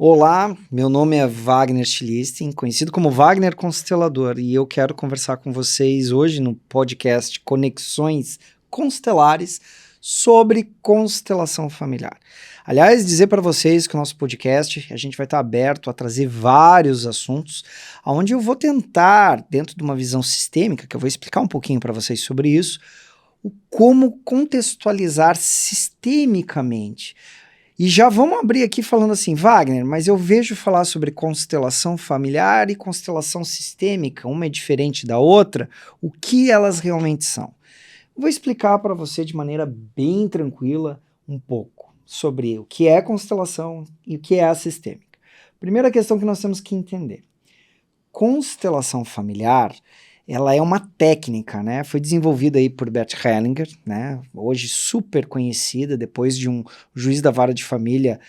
Olá, meu nome é Wagner Stilistin, conhecido como Wagner Constelador, e eu quero conversar com vocês hoje no podcast Conexões Constelares sobre constelação familiar. Aliás, dizer para vocês que o nosso podcast, a gente vai estar aberto a trazer vários assuntos, onde eu vou tentar, dentro de uma visão sistêmica, que eu vou explicar um pouquinho para vocês sobre isso, o como contextualizar sistemicamente. E já vamos abrir aqui falando assim, Wagner, mas eu vejo falar sobre constelação familiar e constelação sistêmica, uma é diferente da outra, o que elas realmente são? Vou explicar para você de maneira bem tranquila um pouco sobre o que é constelação e o que é a sistêmica. Primeira questão que nós temos que entender. Constelação familiar, ela é uma técnica, né? Foi desenvolvida aí por Bert Hellinger, né? Hoje super conhecida, depois de um juiz da vara de família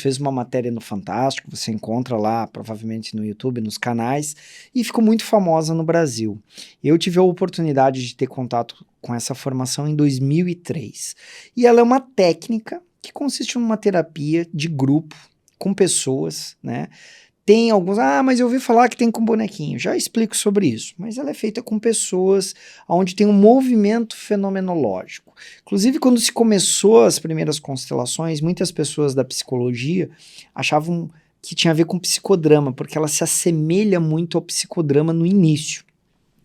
fez uma matéria no Fantástico, você encontra lá, provavelmente no YouTube, nos canais, e ficou muito famosa no Brasil. Eu tive a oportunidade de ter contato com essa formação em 2003. E ela é uma técnica que consiste numa terapia de grupo com pessoas, né? Tem alguns, mas eu ouvi falar que tem com bonequinho. Já explico sobre isso. Mas ela é feita com pessoas onde tem um movimento fenomenológico. Inclusive, quando se começou as primeiras constelações, muitas pessoas da psicologia achavam que tinha a ver com psicodrama, porque ela se assemelha muito ao psicodrama no início,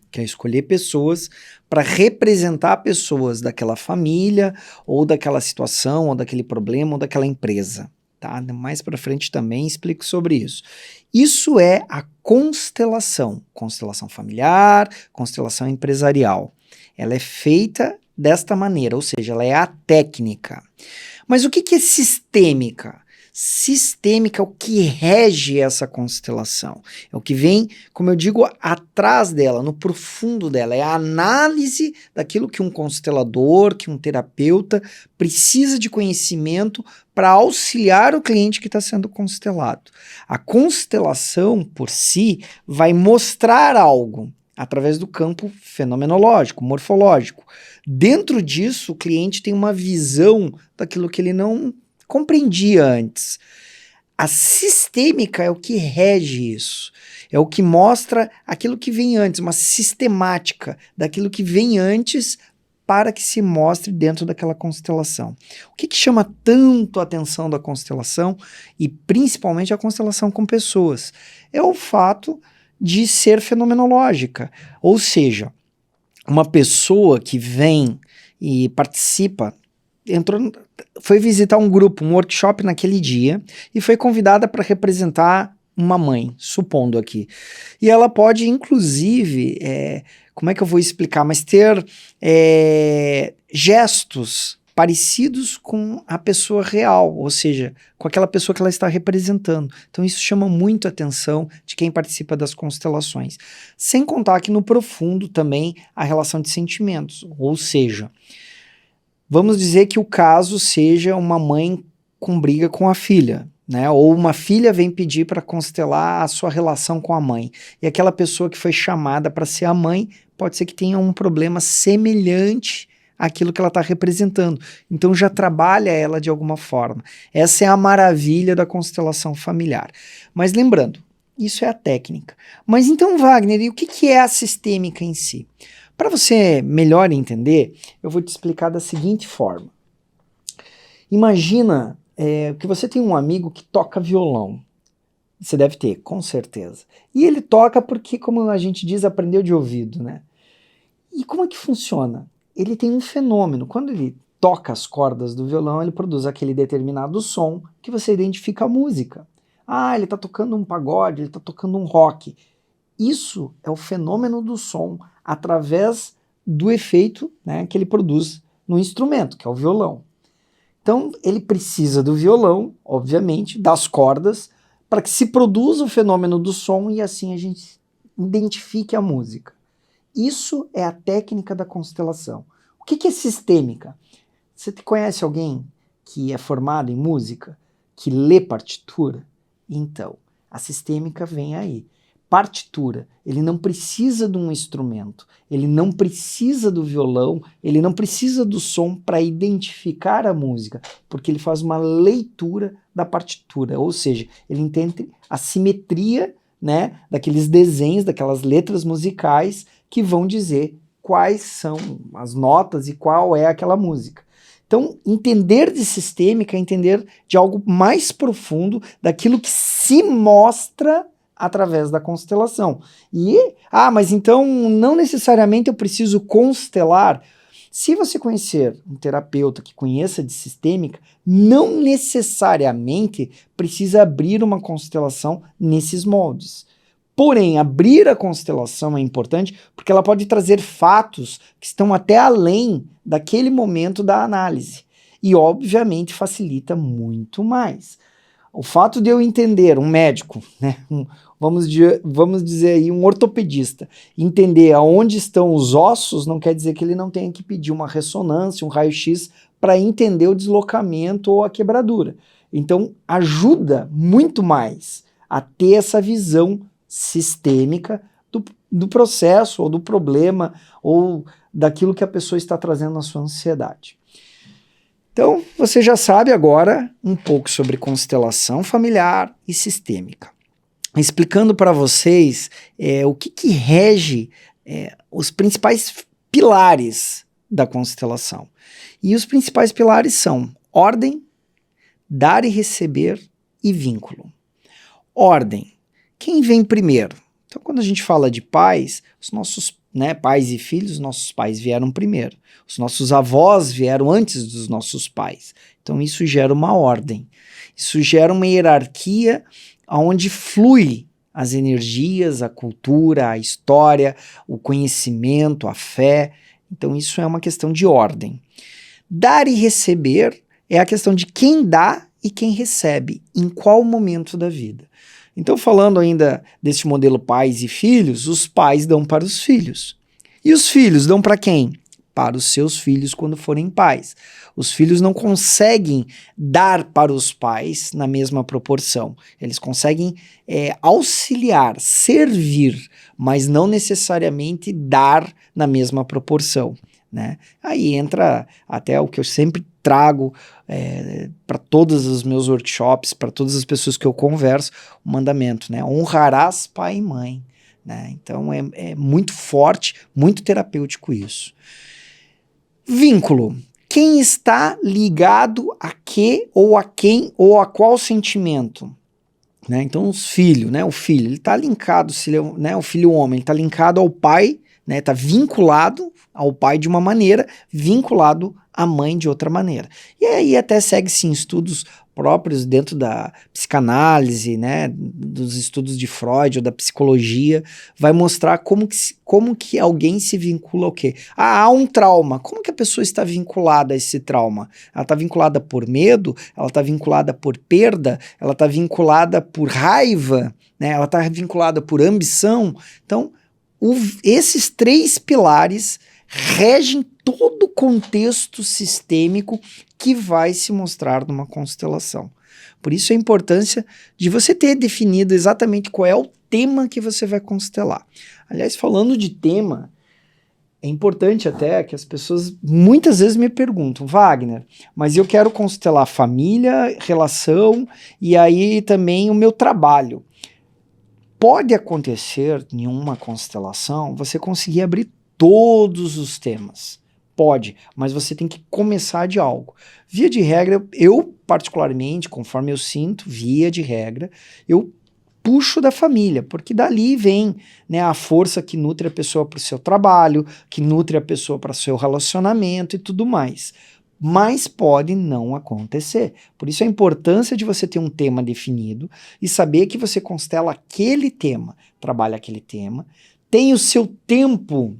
que é escolher pessoas para representar pessoas daquela família, ou daquela situação, ou daquele problema, ou daquela empresa. Tá? Mais para frente também explico sobre isso. Isso é a constelação familiar, constelação empresarial. Ela é feita desta maneira, ou seja, ela é a técnica. Mas o que é sistêmica? Sistêmica é o que rege essa constelação. É o que vem, como eu digo, atrás dela, no profundo dela. É a análise daquilo que um constelador, que um terapeuta precisa de conhecimento para auxiliar o cliente que está sendo constelado. A constelação, por si, vai mostrar algo através do campo fenomenológico, morfológico. Dentro disso, o cliente tem uma visão daquilo que ele não compreendia antes. A sistêmica é o que rege isso, é o que mostra aquilo que vem antes, uma sistemática daquilo que vem antes para que se mostre dentro daquela constelação. O que chama tanto a atenção da constelação, e principalmente a constelação com pessoas, é o fato de ser fenomenológica, ou seja, uma pessoa que vem e participa, foi visitar um grupo, um workshop naquele dia, e foi convidada para representar uma mãe, supondo aqui. E ela pode, inclusive, como é que eu vou explicar, mas ter gestos parecidos com a pessoa real, ou seja, com aquela pessoa que ela está representando. Então isso chama muito a atenção de quem participa das constelações. Sem contar que no profundo também a relação de sentimentos, ou seja, vamos dizer que o caso seja uma mãe com briga com a filha, né? Ou uma filha vem pedir para constelar a sua relação com a mãe. E aquela pessoa que foi chamada para ser a mãe pode ser que tenha um problema semelhante àquilo que ela está representando. Então já trabalha ela de alguma forma. Essa é a maravilha da constelação familiar. Mas lembrando, isso é a técnica. Mas então, Wagner, e o que é a sistêmica em si? Para você melhor entender, eu vou te explicar da seguinte forma. Imagina que você tem um amigo que toca violão. Você deve ter, com certeza. E ele toca porque, como a gente diz, aprendeu de ouvido, né? E como é que funciona? Ele tem um fenômeno. Quando ele toca as cordas do violão, ele produz aquele determinado som que você identifica a música. Ele está tocando um pagode, ele está tocando um rock. Isso é o fenômeno do som através do efeito, né, que ele produz no instrumento, que é o violão. Então, ele precisa do violão, obviamente, das cordas, para que se produza o fenômeno do som e assim a gente identifique a música. Isso é a técnica da constelação. O que é sistêmica? Você conhece alguém que é formado em música, que lê partitura? Então, a sistêmica vem aí. partitura. Ele não precisa de um instrumento, ele não precisa do violão, ele não precisa do som para identificar a música, porque ele faz uma leitura da partitura, ou seja, ele entende a simetria, né, daqueles desenhos, daquelas letras musicais que vão dizer quais são as notas e qual é aquela música. Então, entender de sistêmica é entender de algo mais profundo daquilo que se mostra através da constelação. Mas então não necessariamente eu preciso constelar. Se você conhecer um terapeuta que conheça de sistêmica, não necessariamente precisa abrir uma constelação nesses moldes. Porém, abrir a constelação é importante porque ela pode trazer fatos que estão até além daquele momento da análise. E, obviamente, facilita muito mais. O fato de eu entender, um médico, né, vamos dizer aí, um ortopedista, entender aonde estão os ossos, não quer dizer que ele não tenha que pedir uma ressonância, um raio-x, para entender o deslocamento ou a quebradura. Então, ajuda muito mais a ter essa visão sistêmica do processo, ou do problema, ou daquilo que a pessoa está trazendo na sua ansiedade. Então, você já sabe agora um pouco sobre constelação familiar e sistêmica. Explicando para vocês o que rege os principais pilares da constelação. E os principais pilares são ordem, dar e receber e vínculo. Ordem. Quem vem primeiro? Então, quando a gente fala de pais, os nossos pais e filhos, nossos pais vieram primeiro. Os nossos avós vieram antes dos nossos pais. Então, isso gera uma ordem. Isso gera uma hierarquia onde flui as energias, a cultura, a história, o conhecimento, a fé. Então, isso é uma questão de ordem. Dar e receber é a questão de quem dá e quem recebe, em qual momento da vida. Então, falando ainda desse modelo pais e filhos, os pais dão para os filhos. E os filhos dão para quem? Para os seus filhos quando forem pais. Os filhos não conseguem dar para os pais na mesma proporção. Eles conseguem auxiliar, servir, mas não necessariamente dar na mesma proporção, né? Aí entra até o que eu sempre trago para todos os meus workshops, para todas as pessoas que eu converso, o mandamento, né? Honrarás pai e mãe, né? Então é muito forte, muito terapêutico isso. Vínculo. Quem está ligado a que ou a quem ou a qual sentimento? Né? Então os filhos, né? O filho, ele está linkado, se ele né? O filho homem, ele está linkado ao pai, né? Está vinculado ao pai de uma maneira, vinculado à mãe de outra maneira. E aí até segue sim estudos próprios dentro da psicanálise, né, dos estudos de Freud ou da psicologia, vai mostrar como que alguém se vincula ao quê? Há um trauma. Como que a pessoa está vinculada a esse trauma? Ela está vinculada por medo? Ela está vinculada por perda? Ela está vinculada por raiva? Né? Ela está vinculada por ambição? Então, esses três pilares regem todo o contexto sistêmico que vai se mostrar numa constelação. Por isso a importância de você ter definido exatamente qual é o tema que você vai constelar. Aliás, falando de tema, é importante até que as pessoas muitas vezes me perguntam, Wagner, mas eu quero constelar família, relação e aí também o meu trabalho. Pode acontecer em uma constelação você conseguir abrir todos os temas. Pode, mas você tem que começar de algo. Via de regra, eu particularmente, conforme eu sinto, via de regra, eu puxo da família, porque dali vem, né, a força que nutre a pessoa para o seu trabalho, que nutre a pessoa para o seu relacionamento e tudo mais. Mas pode não acontecer. Por isso a importância de você ter um tema definido e saber que você constela aquele tema, trabalha aquele tema, tem o seu tempo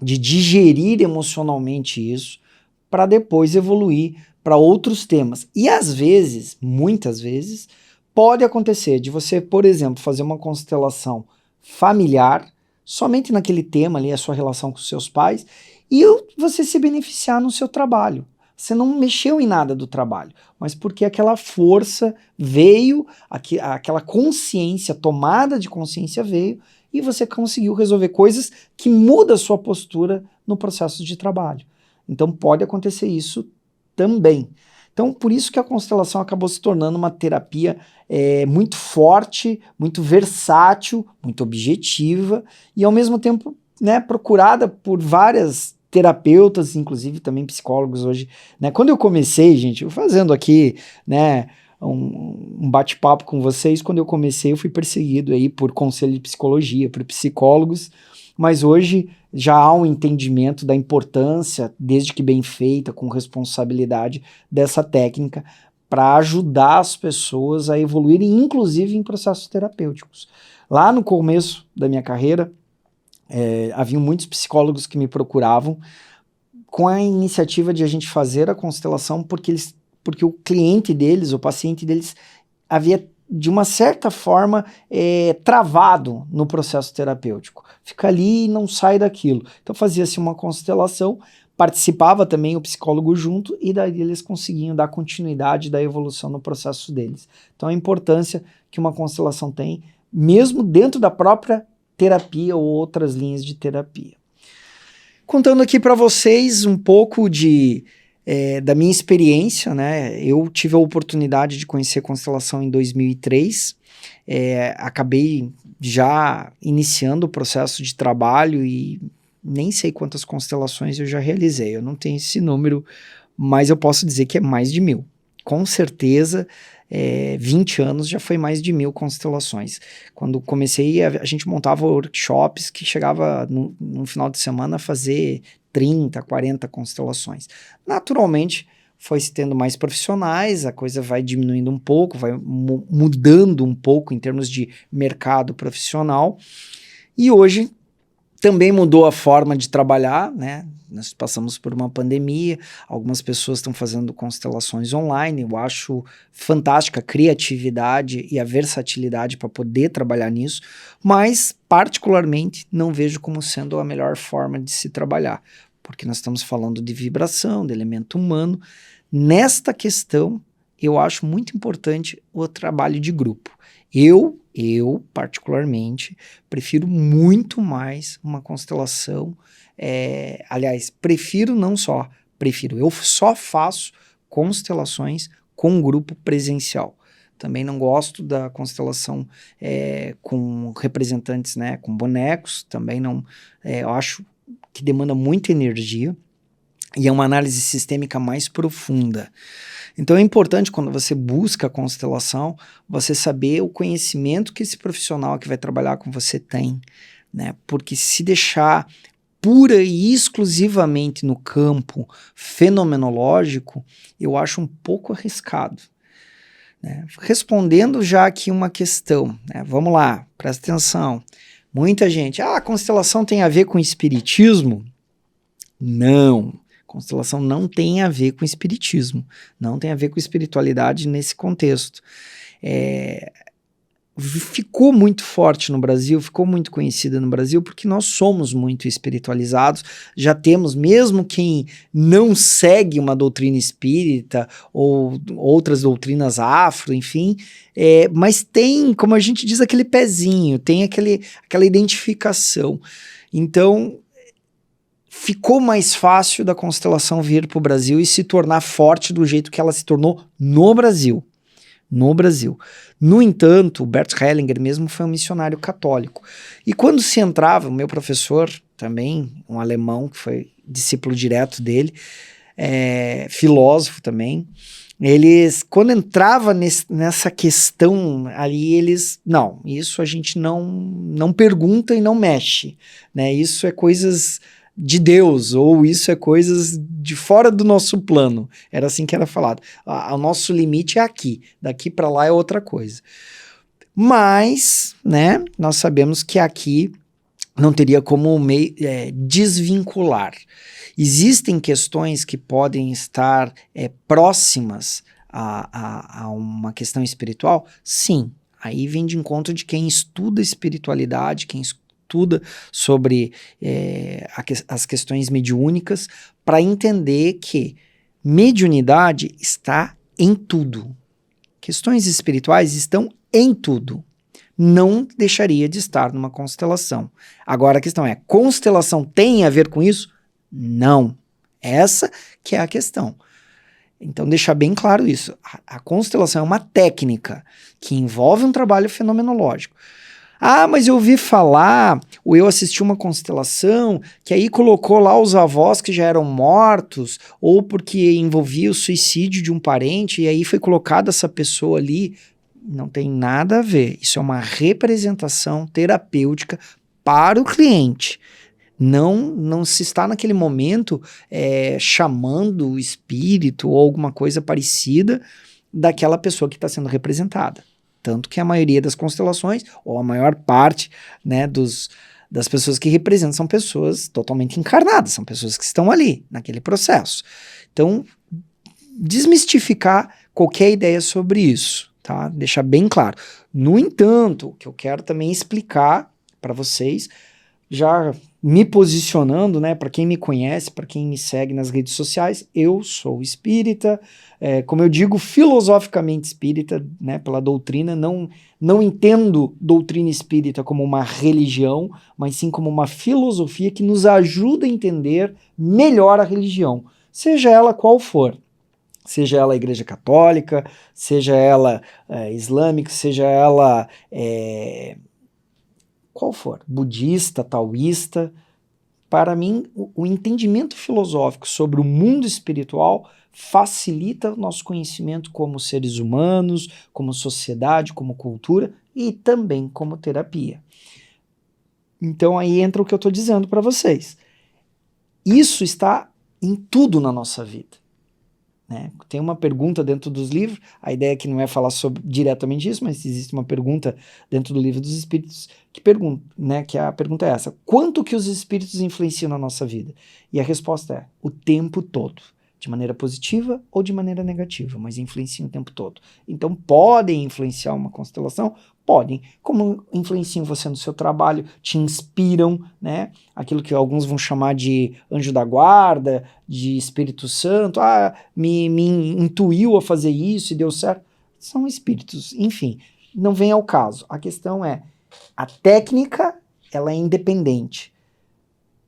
de digerir emocionalmente isso, para depois evoluir para outros temas. E às vezes, muitas vezes, pode acontecer de você, por exemplo, fazer uma constelação familiar, somente naquele tema ali, a sua relação com seus pais, e você se beneficiar no seu trabalho. você não mexeu em nada do trabalho, mas porque aquela força veio, aquela consciência, tomada de consciência veio, e você conseguiu resolver coisas que mudam a sua postura no processo de trabalho. Então pode acontecer isso também. Então por isso que a constelação acabou se tornando uma terapia muito forte, muito versátil, muito objetiva e ao mesmo tempo, né, procurada por várias terapeutas, inclusive também psicólogos hoje, né? Quando eu comecei, gente, fazendo aqui, né, um bate-papo com vocês, quando eu comecei eu fui perseguido aí por conselho de psicologia, por psicólogos, mas hoje já há um entendimento da importância, desde que bem feita, com responsabilidade, dessa técnica para ajudar as pessoas a evoluírem, inclusive em processos terapêuticos. Lá no começo da minha carreira, haviam muitos psicólogos que me procuravam com a iniciativa de a gente fazer a constelação porque o cliente deles, o paciente deles, havia de uma certa forma travado no processo terapêutico. Fica ali e não sai daquilo. Então fazia-se uma constelação, participava também o psicólogo junto e daí eles conseguiam dar continuidade da evolução no processo deles. Então a importância que uma constelação tem, mesmo dentro da própria terapia ou outras linhas de terapia. Contando aqui para vocês um pouco da minha experiência, né? Eu tive a oportunidade de conhecer constelação em 2003, acabei já iniciando o processo de trabalho e nem sei quantas constelações eu já realizei, eu não tenho esse número, mas eu posso dizer que é mais de 1000. Com certeza, 20 anos já foi mais de 1000 constelações. Quando comecei, a gente montava workshops que chegava no final de semana a fazer 30, 40 constelações. Naturalmente, foi se tendo mais profissionais, a coisa vai diminuindo um pouco, vai mudando um pouco em termos de mercado profissional, e hoje também mudou a forma de trabalhar, né? Nós passamos por uma pandemia, algumas pessoas estão fazendo constelações online, eu acho fantástica a criatividade e a versatilidade para poder trabalhar nisso, mas particularmente não vejo como sendo a melhor forma de se trabalhar, porque nós estamos falando de vibração, de elemento humano. Nesta questão, eu acho muito importante o trabalho de grupo. Eu particularmente, prefiro muito mais uma constelação, aliás, eu só faço constelações com grupo presencial. Também não gosto da constelação com representantes, né, com bonecos, também não, eu acho que demanda muita energia e é uma análise sistêmica mais profunda. Então é importante quando você busca a constelação, você saber o conhecimento que esse profissional que vai trabalhar com você tem, né? Porque se deixar pura e exclusivamente no campo fenomenológico, eu acho um pouco arriscado, né? Respondendo já aqui uma questão, né? Vamos lá, presta atenção. Muita gente, a constelação tem a ver com espiritismo? Não. Constelação não tem a ver com espiritismo, não tem a ver com espiritualidade nesse contexto. Ficou muito forte no Brasil, ficou muito conhecida no Brasil, porque nós somos muito espiritualizados, já temos, mesmo quem não segue uma doutrina espírita ou outras doutrinas afro, enfim, mas tem, como a gente diz, aquele pezinho, tem aquela identificação. Então, ficou mais fácil da constelação vir para o Brasil e se tornar forte do jeito que ela se tornou no Brasil. No Brasil. No entanto, o Bert Hellinger mesmo foi um missionário católico. E quando se entrava, o meu professor, também um alemão, que foi discípulo direto dele, filósofo também, quando entrava nessa questão ali, não, isso a gente não pergunta e não mexe, né? Isso é coisas de Deus, ou isso é coisas de fora do nosso plano. Era assim que era falado. O nosso limite é aqui, daqui para lá é outra coisa. Mas, né, nós sabemos que aqui não teria como desvincular. Existem questões que podem estar próximas a uma questão espiritual? Sim. Aí vem de encontro de quem estuda espiritualidade, quem estuda sobre as questões mediúnicas, para entender que Mediunidade está em tudo. Questões espirituais estão em tudo. Não deixaria de estar numa constelação. Agora a questão é, constelação tem a ver com isso? Não. Essa que é a questão. Então deixar bem claro isso. A constelação é uma técnica que envolve um trabalho fenomenológico. Ah, mas eu ouvi falar, ou eu assisti uma constelação, que aí colocou lá os avós que já eram mortos, ou porque envolvia o suicídio de um parente, e aí foi colocada essa pessoa ali. Não tem nada a ver. Isso é uma representação terapêutica para o cliente. Não se está naquele momento chamando o espírito ou alguma coisa parecida daquela pessoa que está sendo representada. Tanto que a maioria das constelações, ou a maior parte, né, das pessoas que representam são pessoas totalmente encarnadas, são pessoas que estão ali, naquele processo. Então, desmistificar qualquer ideia sobre isso, tá? Deixar bem claro. No entanto, o que eu quero também explicar para vocês, já me posicionando, né, para quem me conhece, para quem me segue nas redes sociais, eu sou espírita, como eu digo, filosoficamente espírita, né, pela doutrina, não entendo doutrina espírita como uma religião, mas sim como uma filosofia que nos ajuda a entender melhor a religião, seja ela qual for. Seja ela a Igreja Católica, seja ela islâmica, seja ela qual for, budista, taoísta. Para mim, o entendimento filosófico sobre o mundo espiritual facilita o nosso conhecimento como seres humanos, como sociedade, como cultura e também como terapia. Então aí entra o que eu estou dizendo para vocês. Isso está em tudo na nossa vida. Né? Tem uma pergunta dentro dos livros, a ideia aqui não é falar diretamente isso, mas existe uma pergunta dentro do Livro dos Espíritos que pergunta, né, que a pergunta é essa: quanto que os espíritos influenciam na nossa vida? E a resposta é: o tempo todo, de maneira positiva ou de maneira negativa, mas influenciam o tempo todo. Então podem influenciar uma constelação? Podem. Como influenciam você no seu trabalho, te inspiram, né? Aquilo que alguns vão chamar de anjo da guarda, de Espírito Santo, me intuiu a fazer isso e deu certo. São espíritos, enfim, não vem ao caso. A questão é, a técnica, ela é independente.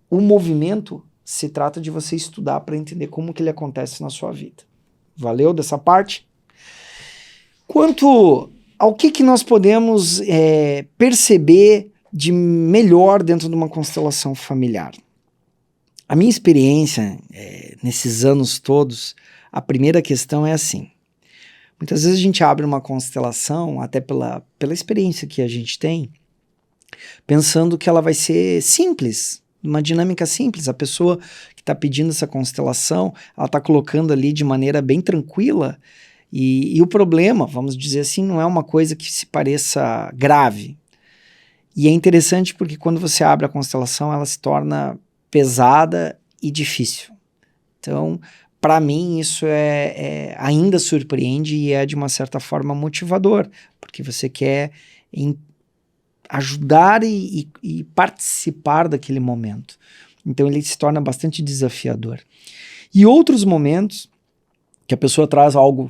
O movimento se trata de você estudar para entender como que ele acontece na sua vida. Valeu dessa parte? Quanto ao que nós podemos perceber de melhor dentro de uma constelação familiar? A minha experiência nesses anos todos, a primeira questão é assim: muitas vezes a gente abre uma constelação, até pela experiência que a gente tem, pensando que ela vai ser simples, uma dinâmica simples. A pessoa que está pedindo essa constelação, ela está colocando ali de maneira bem tranquila, e o problema, vamos dizer assim, não é uma coisa que se pareça grave. E é interessante porque quando você abre a constelação, ela se torna pesada e difícil. Então, para mim, isso ainda surpreende e é de uma certa forma motivador, porque você quer ajudar e participar daquele momento. Então ele se torna bastante desafiador. E outros momentos que a pessoa traz algo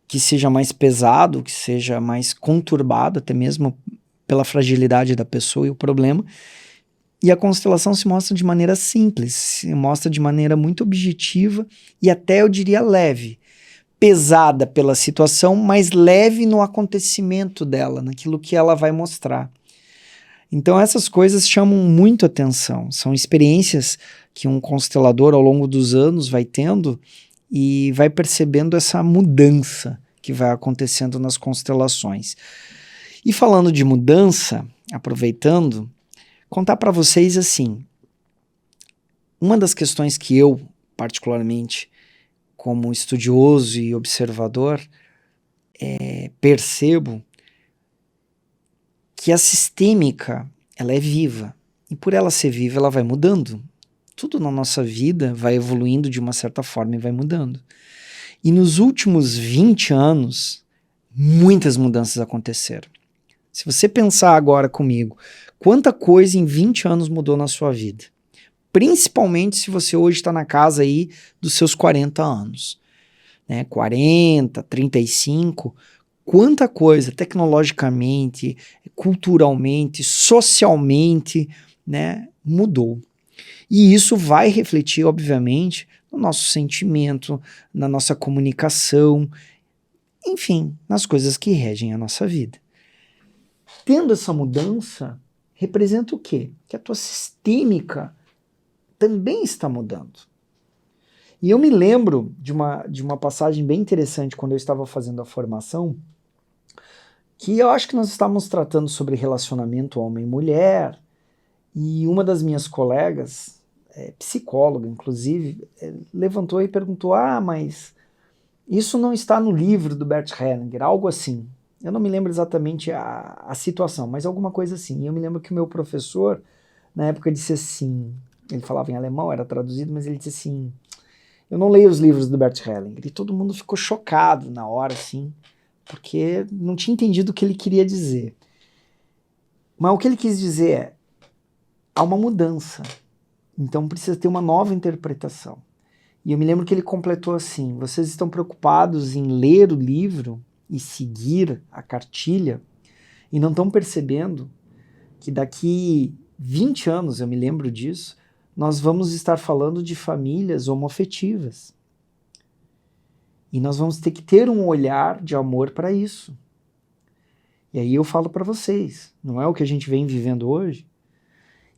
que seja mais pesado, que seja mais conturbado, até mesmo pela fragilidade da pessoa e o problema, e a constelação se mostra de maneira simples, se mostra de maneira muito objetiva e até, eu diria, leve. Pesada pela situação, mas leve no acontecimento dela, naquilo que ela vai mostrar. Então essas coisas chamam muito atenção, são experiências que um constelador ao longo dos anos vai tendo e vai percebendo essa mudança que vai acontecendo nas constelações. E falando de mudança, aproveitando, contar para vocês assim, uma das questões que eu, particularmente, como estudioso e observador, percebo que a sistêmica, ela é viva, e por ela ser viva, ela vai mudando. Tudo na nossa vida vai evoluindo de uma certa forma e vai mudando. E nos últimos 20 anos, muitas mudanças aconteceram. Se você pensar agora comigo, quanta coisa em 20 anos mudou na sua vida? Principalmente se você hoje está na casa aí dos seus 40 anos, né? 40, 35, quanta coisa tecnologicamente, culturalmente, socialmente, né, mudou. E isso vai refletir, obviamente, no nosso sentimento, na nossa comunicação, enfim, nas coisas que regem a nossa vida. Tendo essa mudança, representa o quê? Que a tua sistêmica também está mudando. E eu me lembro de uma passagem bem interessante quando eu estava fazendo a formação, que eu acho que nós estávamos tratando sobre relacionamento homem-mulher, e uma das minhas colegas, psicóloga inclusive, levantou e perguntou, mas isso não está no livro do Bert Hellinger, algo assim. Eu não me lembro exatamente a situação, mas alguma coisa assim. E eu me lembro que o meu professor, na época, disse assim, ele falava em alemão, era traduzido, mas ele disse assim, eu não leio os livros do Bert Hellinger. E todo mundo ficou chocado na hora, assim, porque não tinha entendido o que ele queria dizer. Mas o que ele quis dizer é, há uma mudança, então precisa ter uma nova interpretação. E eu me lembro que ele completou assim, vocês estão preocupados em ler o livro e seguir a cartilha e não estão percebendo que daqui 20 anos, eu me lembro disso, nós vamos estar falando de famílias homoafetivas. E nós vamos ter que ter um olhar de amor para isso. E aí eu falo para vocês, não é o que a gente vem vivendo hoje?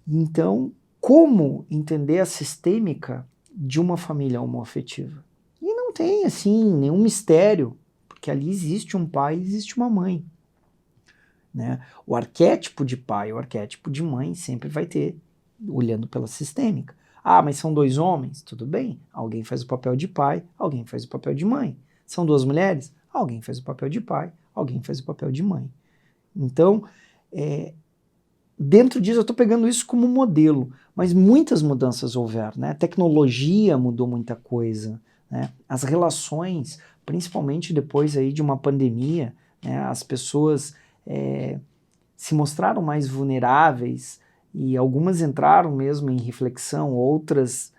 Então, como entender a sistêmica de uma família homoafetiva? E não tem, assim, nenhum mistério, porque ali existe um pai e existe uma mãe. Né? O arquétipo de pai e o arquétipo de mãe sempre vai ter, olhando pela sistêmica. Mas são dois homens? Tudo bem. Alguém faz o papel de pai, alguém faz o papel de mãe. São duas mulheres? Alguém faz o papel de pai, alguém faz o papel de mãe. Então, dentro disso, eu estou pegando isso como modelo, mas muitas mudanças houveram, né? A tecnologia mudou muita coisa, né? As relações, principalmente depois aí de uma pandemia, né? As pessoas se mostraram mais vulneráveis e algumas entraram mesmo em reflexão, outras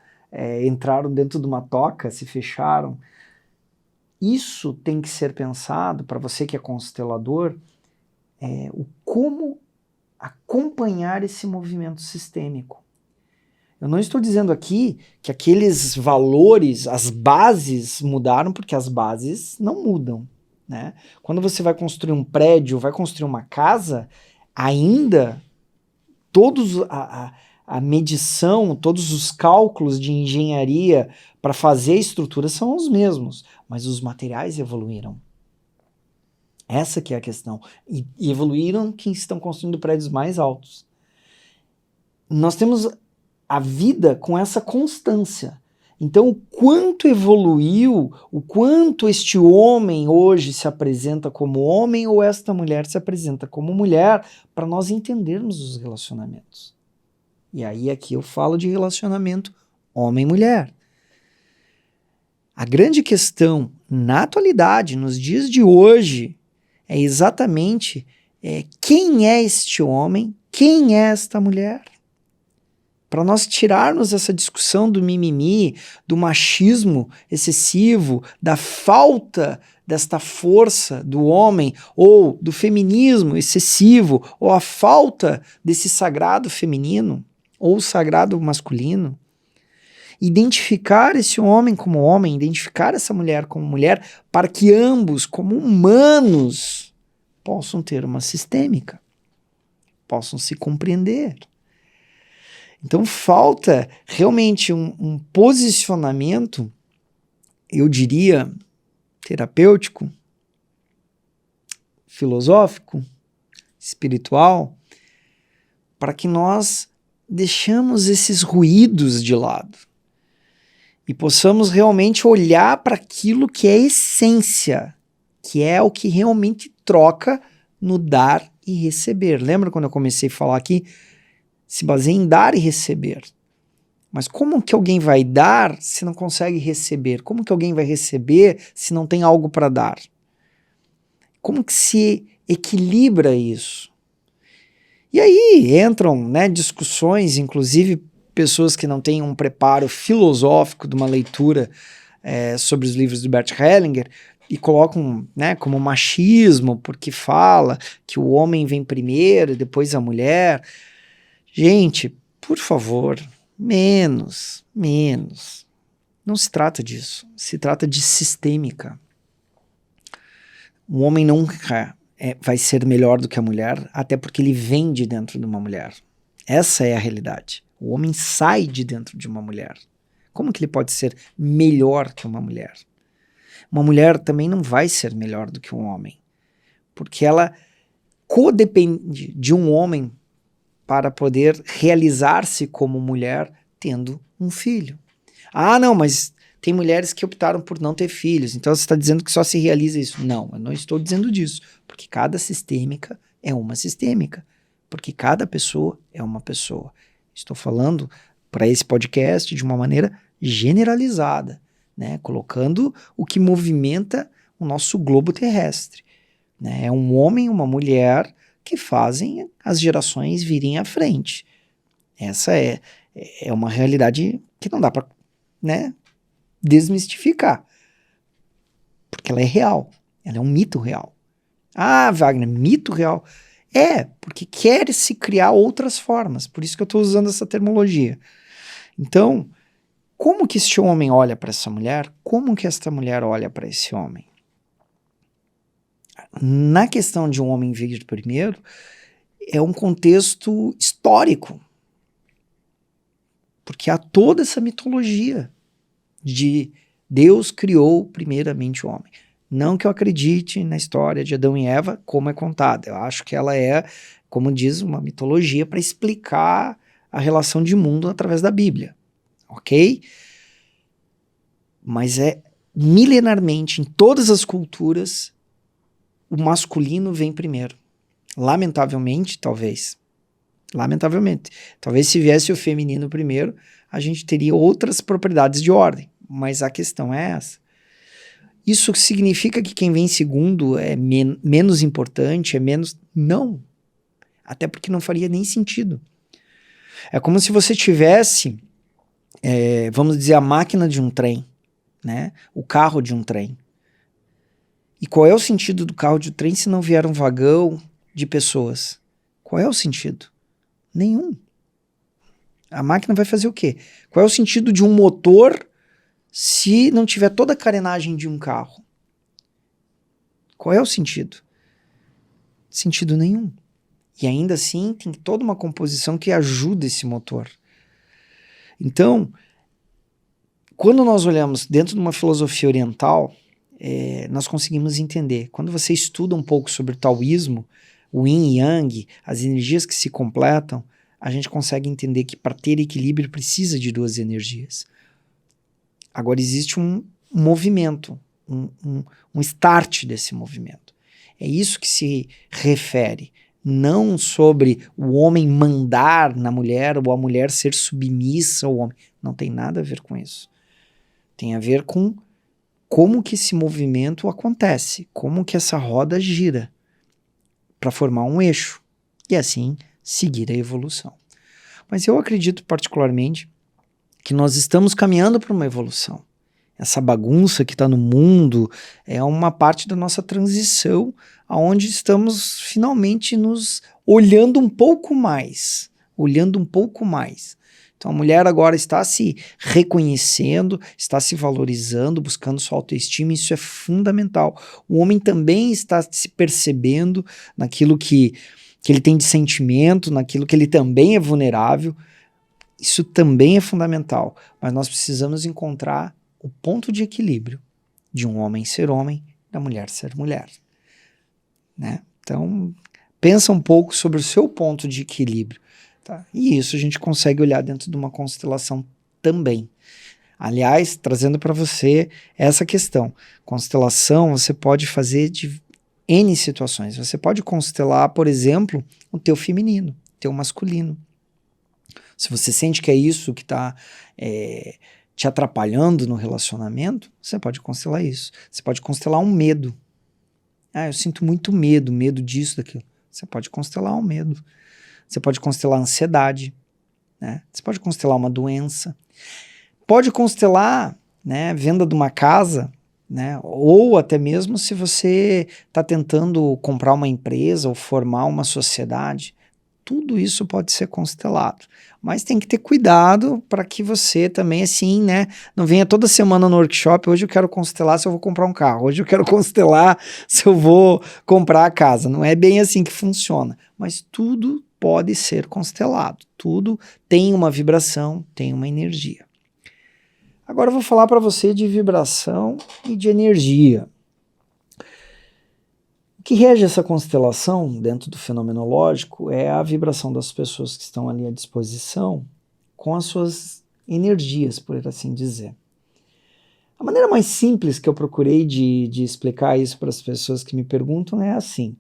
entraram dentro de uma toca, se fecharam. Isso tem que ser pensado, para você que é constelador, o como acompanhar esse movimento sistêmico. Eu não estou dizendo aqui que aqueles valores, as bases mudaram, porque as bases não mudam. Né? Quando você vai construir um prédio, vai construir uma casa, ainda a medição, todos os cálculos de engenharia para fazer a estrutura são os mesmos, mas os materiais evoluíram. Essa que é a questão. E evoluíram que estão construindo prédios mais altos. Nós temos a vida com essa constância. Então, o quanto evoluiu, o quanto este homem hoje se apresenta como homem ou esta mulher se apresenta como mulher, para nós entendermos os relacionamentos. E aí aqui eu falo de relacionamento homem-mulher. A grande questão na atualidade, nos dias de hoje, é exatamente quem é este homem, quem é esta mulher. Para nós tirarmos essa discussão do mimimi, do machismo excessivo, da falta desta força do homem, ou do feminismo excessivo, ou a falta desse sagrado feminino, ou sagrado masculino. Identificar esse homem como homem, identificar essa mulher como mulher, para que ambos, como humanos, possam ter uma sistêmica, possam se compreender. Então falta realmente um posicionamento, eu diria, terapêutico, filosófico, espiritual, para que nós deixemos esses ruídos de lado e possamos realmente olhar para aquilo que é essência, que é o que realmente troca no dar e receber. Lembra quando eu comecei a falar aqui? Se baseia em dar e receber. Mas como que alguém vai dar se não consegue receber? Como que alguém vai receber se não tem algo para dar? Como que se equilibra isso? E aí entram, né, discussões, inclusive pessoas que não têm um preparo filosófico de uma leitura sobre os livros do Bert Hellinger e colocam, né, como machismo, porque fala que o homem vem primeiro, depois a mulher. Gente, por favor, menos. Não se trata disso. Se trata de sistêmica. O homem nunca vai ser melhor do que a mulher, até porque ele vem de dentro de uma mulher. Essa é a realidade. O homem sai de dentro de uma mulher. Como que ele pode ser melhor que uma mulher? Uma mulher também não vai ser melhor do que um homem, porque ela codepende de um homem para poder realizar-se como mulher tendo um filho. Ah, não, mas tem mulheres que optaram por não ter filhos, então você está dizendo que só se realiza isso. Não, eu não estou dizendo disso, porque cada sistêmica é uma sistêmica, porque cada pessoa é uma pessoa. Estou falando para esse podcast de uma maneira generalizada, né? Colocando o que movimenta o nosso globo terrestre. Né? É um homem e uma mulher que fazem as gerações virem à frente. Essa é uma realidade que não dá para, né, desmistificar, porque ela é real, ela é um mito real. Ah, Wagner, mito real? Porque quer se criar outras formas, por isso que eu estou usando essa terminologia. Então, como que este homem olha para essa mulher? Como que esta mulher olha para esse homem? Na questão de um homem vir primeiro, é um contexto histórico, porque há toda essa mitologia de Deus criou primeiramente o homem. Não que eu acredite na história de Adão e Eva como é contada. Eu acho que ela é, como diz, uma mitologia para explicar a relação de mundo através da Bíblia. Ok? Mas milenarmente, em todas as culturas, o masculino vem primeiro. Lamentavelmente, talvez. Lamentavelmente. Talvez se viesse o feminino primeiro, a gente teria outras propriedades de ordem. Mas a questão é essa. Isso significa que quem vem segundo é menos importante, é menos... Não. Até porque não faria nem sentido. É como se você tivesse, vamos dizer, a máquina de um trem, né? O carro de um trem. E qual é o sentido do carro de um trem se não vier um vagão de pessoas? Qual é o sentido? Nenhum. A máquina vai fazer o quê? Qual é o sentido de um motor se não tiver toda a carenagem de um carro? Qual é o sentido? Sentido nenhum. E ainda assim tem toda uma composição que ajuda esse motor. Então, quando nós olhamos dentro de uma filosofia oriental, nós conseguimos entender. Quando você estuda um pouco sobre o taoísmo, o yin e yang, as energias que se completam, a gente consegue entender que para ter equilíbrio precisa de duas energias. Agora existe um movimento, um start desse movimento. É isso que se refere, não sobre o homem mandar na mulher ou a mulher ser submissa ao homem. Não tem nada a ver com isso. Tem a ver com como que esse movimento acontece, como que essa roda gira para formar um eixo e assim seguir a evolução. Mas eu acredito particularmente que nós estamos caminhando para uma evolução. Essa bagunça que está no mundo é uma parte da nossa transição, onde estamos finalmente nos olhando um pouco mais, Então a mulher agora está se reconhecendo, está se valorizando, buscando sua autoestima, isso é fundamental. O homem também está se percebendo naquilo que ele tem de sentimento, naquilo que ele também é vulnerável. Isso também é fundamental, mas nós precisamos encontrar o ponto de equilíbrio de um homem ser homem, da mulher ser mulher. Né? Então, pensa um pouco sobre o seu ponto de equilíbrio. Tá? E isso a gente consegue olhar dentro de uma constelação também. Aliás, trazendo para você essa questão. Constelação você pode fazer de N situações. Você pode constelar, por exemplo, o teu feminino, o teu masculino. Se você sente que é isso que está te atrapalhando no relacionamento, você pode constelar isso. Você pode constelar um medo. Ah, eu sinto muito medo disso, daquilo. Você pode constelar um medo. Você pode constelar a ansiedade. né? Você pode constelar uma doença, pode constelar, né, venda de uma casa, né? Ou até mesmo se você está tentando comprar uma empresa ou formar uma sociedade, tudo isso pode ser constelado. Mas tem que ter cuidado para que você também, assim, né, não venha toda semana no workshop, hoje eu quero constelar se eu vou comprar um carro, hoje eu quero constelar se eu vou comprar a casa. Não é bem assim que funciona, mas tudo pode ser constelado, tudo tem uma vibração, tem uma energia. Agora eu vou falar para você de vibração e de energia. O que rege essa constelação dentro do fenomenológico é a vibração das pessoas que estão ali à disposição com as suas energias, por assim dizer. A maneira mais simples que eu procurei de explicar isso para as pessoas que me perguntam é assim: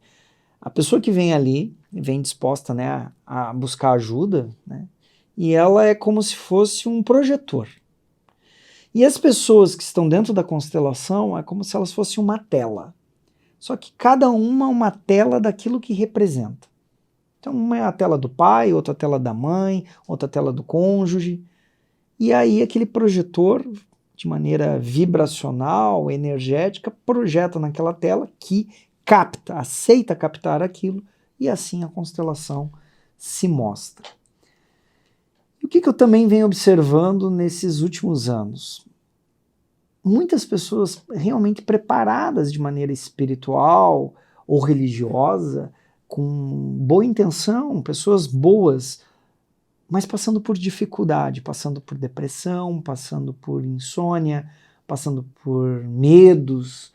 a pessoa que vem ali, vem disposta, né, a buscar ajuda, né, e ela é como se fosse um projetor. E as pessoas que estão dentro da constelação é como se elas fossem uma tela. Só que cada uma é uma tela daquilo que representa. Então, uma é a tela do pai, outra a tela da mãe, outra a tela do cônjuge. E aí aquele projetor, de maneira vibracional, energética, projeta naquela tela que capta, aceita captar aquilo, e assim a constelação se mostra. E o que eu também venho observando nesses últimos anos? Muitas pessoas realmente preparadas de maneira espiritual ou religiosa, com boa intenção, pessoas boas, mas passando por dificuldade, passando por depressão, passando por insônia, passando por medos,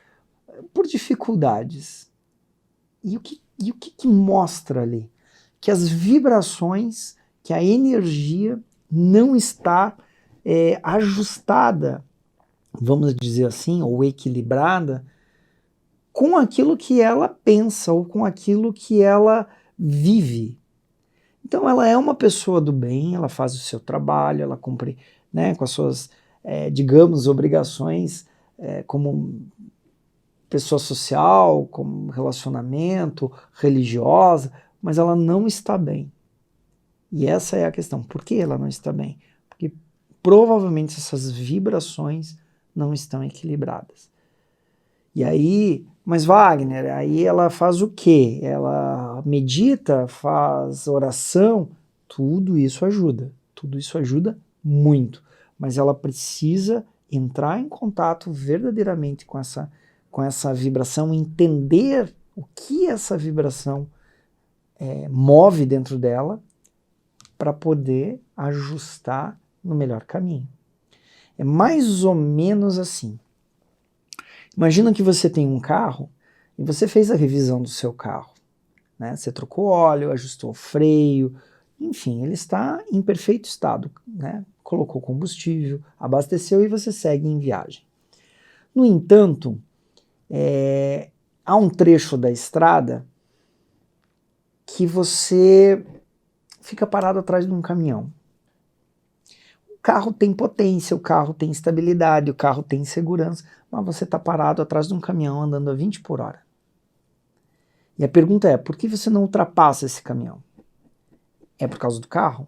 por dificuldades. E o que mostra ali? Que as vibrações, que a energia não está ajustada, vamos dizer assim, ou equilibrada, com aquilo que ela pensa ou com aquilo que ela vive. Então ela é uma pessoa do bem, ela faz o seu trabalho, ela cumpre, né, com as suas, digamos, obrigações como pessoa social, como relacionamento, religiosa, mas ela não está bem. E essa é a questão. Por que ela não está bem? Porque provavelmente essas vibrações não estão equilibradas. E aí, mas Wagner, aí ela faz o quê? Ela medita, faz oração, tudo isso ajuda muito, mas ela precisa entrar em contato verdadeiramente com essa vibração, entender o que essa vibração move dentro dela para poder ajustar no melhor caminho. É mais ou menos assim. Imagina que você tem um carro e você fez a revisão do seu carro, né? Você trocou óleo, ajustou o freio, enfim, ele está em perfeito estado, né? Colocou combustível, abasteceu e você segue em viagem. No entanto, há um trecho da estrada que você fica parado atrás de um caminhão. O carro tem potência, o carro tem estabilidade, o carro tem segurança, mas você está parado atrás de um caminhão andando a 20 por hora. E a pergunta é, por que você não ultrapassa esse caminhão? É por causa do carro?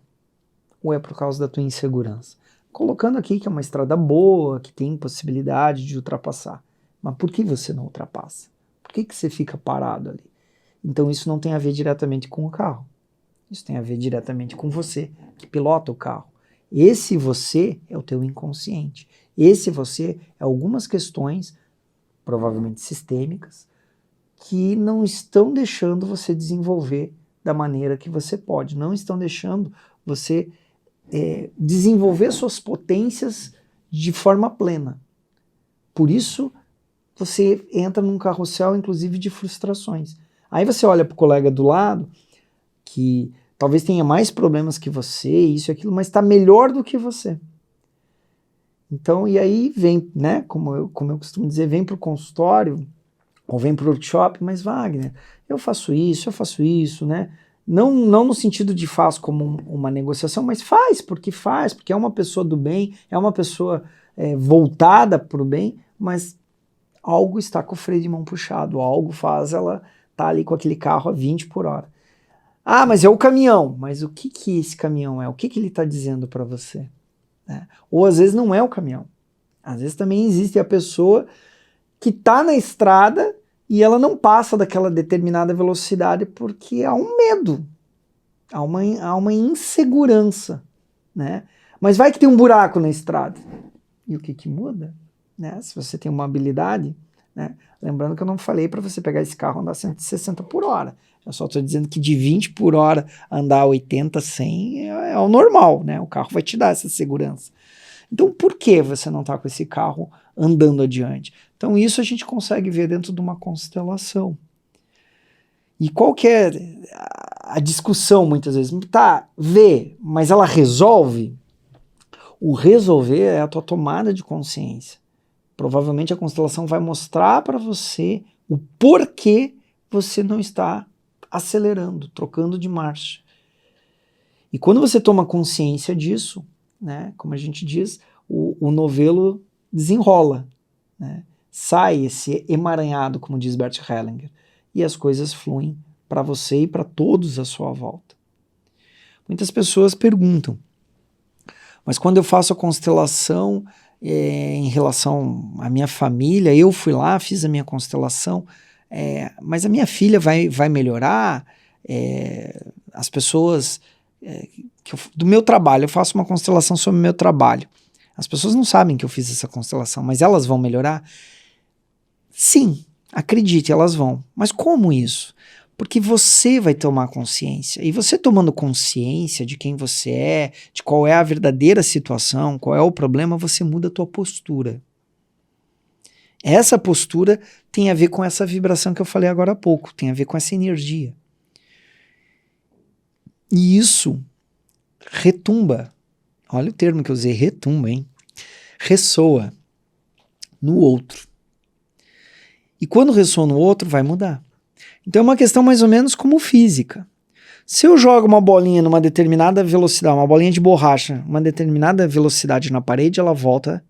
Ou é por causa da tua insegurança? Colocando aqui que é uma estrada boa, que tem possibilidade de ultrapassar. Mas por que você não ultrapassa? Por que você fica parado ali? Então isso não tem a ver diretamente com o carro. Isso tem a ver diretamente com você, que pilota o carro. Esse você é o teu inconsciente. Esse você é algumas questões, provavelmente sistêmicas, que não estão deixando você desenvolver da maneira que você pode, não estão deixando você desenvolver suas potências de forma plena. Por isso, você entra num carrossel, inclusive, de frustrações. Aí você olha para o colega do lado, que talvez tenha mais problemas que você, isso e aquilo, mas está melhor do que você. Então, e aí vem, né, como eu costumo dizer, vem para o consultório, ou vem para o workshop, mas Wagner, eu faço isso, né? Não no sentido de faz como uma negociação, mas faz, porque é uma pessoa do bem, é uma pessoa voltada para o bem, mas algo está com o freio de mão puxado, algo faz ela estar ali com aquele carro a 20 por hora. Ah, mas é o caminhão. Mas o que que esse caminhão é? O que que ele está dizendo para você? Né? Ou às vezes não é o caminhão. Às vezes também existe a pessoa que está na estrada e ela não passa daquela determinada velocidade porque há um medo, há uma insegurança, né? Mas vai que tem um buraco na estrada. E o que que muda? Né? Se você tem uma habilidade, né? Lembrando que eu não falei para você pegar esse carro e andar 160 por hora. Eu só estou dizendo que de 20 por hora andar 80, 100 é o normal, né? O carro vai te dar essa segurança. Então, por que você não está com esse carro andando adiante? Então, isso a gente consegue ver dentro de uma constelação. E qual que é a discussão, muitas vezes? Tá, vê, mas ela resolve? O resolver é a tua tomada de consciência. Provavelmente a constelação vai mostrar para você o porquê você não está acelerando, trocando de marcha. E quando você toma consciência disso, né, como a gente diz, o novelo desenrola, né, sai esse emaranhado, como diz Bert Hellinger, e as coisas fluem para você e para todos à sua volta. Muitas pessoas perguntam, mas quando eu faço a constelação em relação à minha família, eu fui lá, fiz a minha constelação, mas a minha filha vai melhorar? As pessoas do meu trabalho, eu faço uma constelação sobre o meu trabalho. As pessoas não sabem que eu fiz essa constelação, mas elas vão melhorar? Sim, acredite, elas vão. Mas como isso? Porque você vai tomar consciência. E você tomando consciência de quem você é, de qual é a verdadeira situação, qual é o problema, você muda a tua postura. Essa postura tem a ver com essa vibração que eu falei agora há pouco, tem a ver com essa energia. E isso retumba. Olha o termo que eu usei, retumba, hein? Ressoa no outro. E quando ressoa no outro, vai mudar. Então é uma questão mais ou menos como física. Se eu jogo uma bolinha numa determinada velocidade, uma bolinha de borracha, uma determinada velocidade na parede, ela volta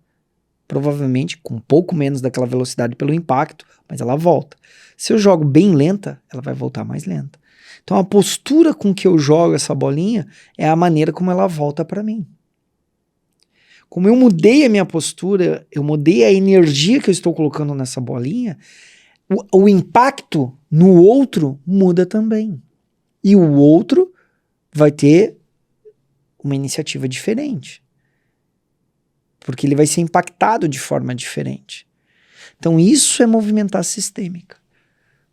provavelmente com um pouco menos daquela velocidade pelo impacto, mas ela volta. Se eu jogo bem lenta, ela vai voltar mais lenta. Então a postura com que eu jogo essa bolinha é a maneira como ela volta para mim. Como eu mudei a minha postura, eu mudei a energia que eu estou colocando nessa bolinha, o impacto no outro muda também. E o outro vai ter uma iniciativa diferente. Porque ele vai ser impactado de forma diferente. Então isso é movimentar sistêmica.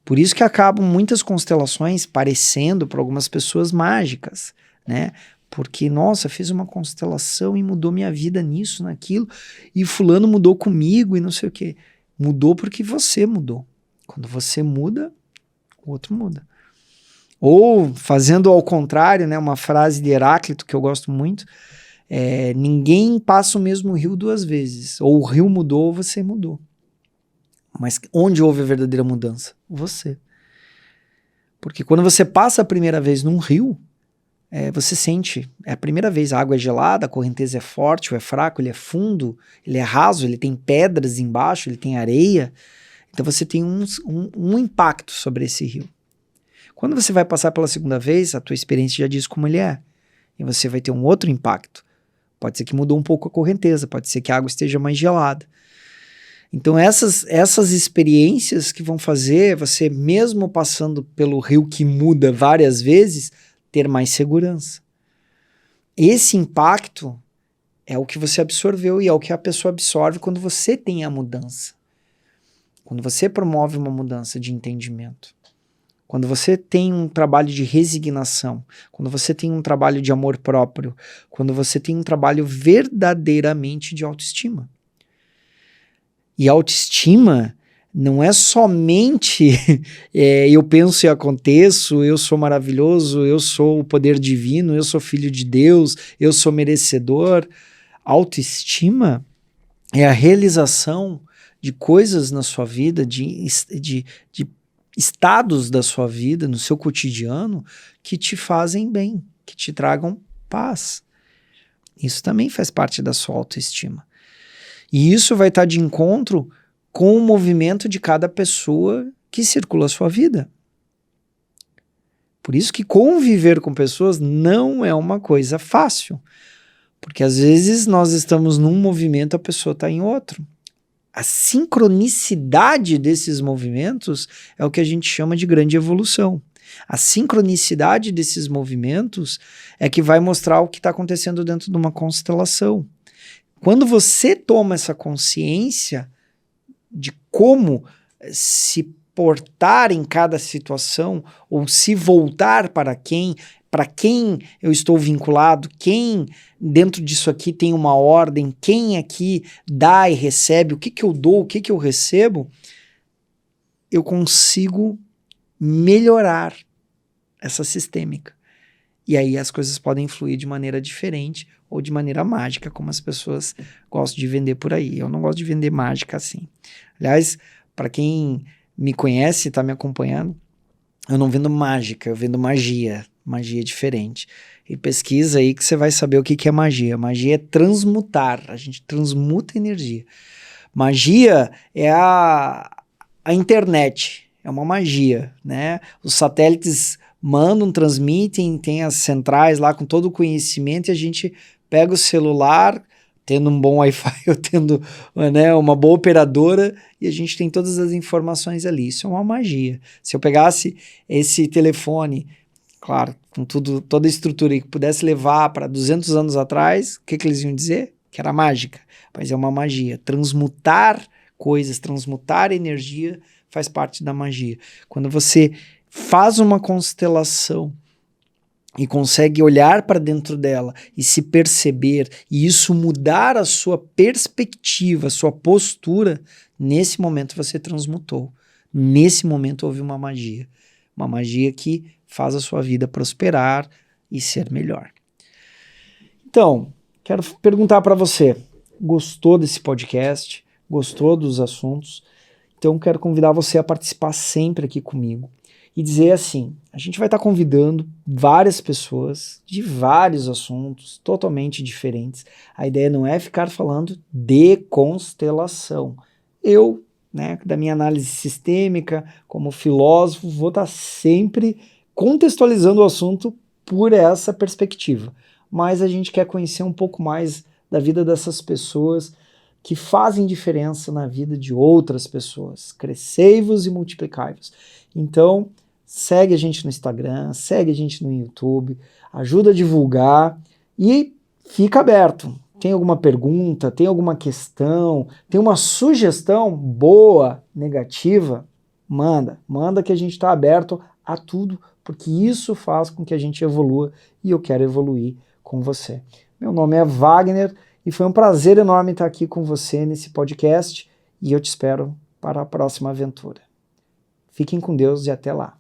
Por isso que acabam muitas constelações parecendo para algumas pessoas mágicas, né? Porque, nossa, fiz uma constelação e mudou minha vida nisso, naquilo, e fulano mudou comigo e não sei o quê. Mudou porque você mudou. Quando você muda, o outro muda. Ou, fazendo ao contrário, né, uma frase de Heráclito que eu gosto muito, ninguém passa o mesmo rio duas vezes. Ou o rio mudou ou você mudou. Mas onde houve a verdadeira mudança? Você. Porque quando você passa a primeira vez num rio, você sente, é a primeira vez, a água é gelada, a correnteza é forte ou é fraco, ele é fundo, ele é raso, ele tem pedras embaixo, ele tem areia. Então você tem um impacto sobre esse rio. Quando você vai passar pela segunda vez, a tua experiência já diz como ele é. E você vai ter um outro impacto. Pode ser que mudou um pouco a correnteza, pode ser que a água esteja mais gelada. Então essas experiências que vão fazer você, mesmo passando pelo rio que muda várias vezes, ter mais segurança. Esse impacto é o que você absorveu e é o que a pessoa absorve quando você tem a mudança. Quando você promove uma mudança de entendimento. Quando você tem um trabalho de resignação. Quando você tem um trabalho de amor próprio. Quando você tem um trabalho verdadeiramente de autoestima. E autoestima não é somente eu penso e aconteço, eu sou maravilhoso, eu sou o poder divino, eu sou filho de Deus, eu sou merecedor. Autoestima é a realização de coisas na sua vida, de estados da sua vida, no seu cotidiano, que te fazem bem, que te tragam paz. Isso também faz parte da sua autoestima. E isso vai estar de encontro com o movimento de cada pessoa que circula a sua vida. Por isso que conviver com pessoas não é uma coisa fácil. Porque às vezes nós estamos num movimento, a pessoa está em outro. A sincronicidade desses movimentos é o que a gente chama de grande evolução. A sincronicidade desses movimentos é que vai mostrar o que está acontecendo dentro de uma constelação. Quando você toma essa consciência de como se portar em cada situação, ou se voltar para quem eu estou vinculado, quem dentro disso aqui tem uma ordem, quem aqui dá e recebe, o que eu dou, o que eu recebo, eu consigo melhorar essa sistêmica. E aí as coisas podem fluir de maneira diferente ou de maneira mágica, como as pessoas gostam de vender por aí. Eu não gosto de vender mágica assim. Aliás, para quem me conhece, está me acompanhando, eu não vendo mágica, eu vendo magia. Magia é diferente. E pesquisa aí que você vai saber o que é magia. Magia é transmutar, a gente transmuta energia. Magia é a internet, é uma magia, né? Os satélites mandam, transmitem, tem as centrais lá com todo o conhecimento e a gente pega o celular, tendo um bom Wi-Fi ou tendo, né, uma boa operadora, e a gente tem todas as informações ali. Isso é uma magia. Se eu pegasse esse telefone, claro, com toda a estrutura, e que pudesse levar para 200 anos atrás, o que eles iam dizer? Que era mágica. Mas é uma magia. Transmutar coisas, transmutar energia faz parte da magia. Quando você faz uma constelação e consegue olhar para dentro dela e se perceber, e isso mudar a sua perspectiva, a sua postura, nesse momento você transmutou. Nesse momento houve uma magia. Uma magia que faz a sua vida prosperar e ser melhor. Então, quero perguntar para você, gostou desse podcast? Gostou dos assuntos? Então, quero convidar você a participar sempre aqui comigo e dizer assim, a gente vai estar convidando várias pessoas de vários assuntos totalmente diferentes. A ideia não é ficar falando de constelação. Eu, né, da minha análise sistêmica, como filósofo, vou estar sempre contextualizando o assunto por essa perspectiva. Mas a gente quer conhecer um pouco mais da vida dessas pessoas que fazem diferença na vida de outras pessoas. Crescei-vos e multiplicai-vos. Então, segue a gente no Instagram, segue a gente no YouTube, ajuda a divulgar e fica aberto. Tem alguma pergunta, tem alguma questão, tem uma sugestão boa, negativa? Manda que a gente está aberto a tudo, porque isso faz com que a gente evolua e eu quero evoluir com você. Meu nome é Wagner e foi um prazer enorme estar aqui com você nesse podcast e eu te espero para a próxima aventura. Fiquem com Deus e até lá.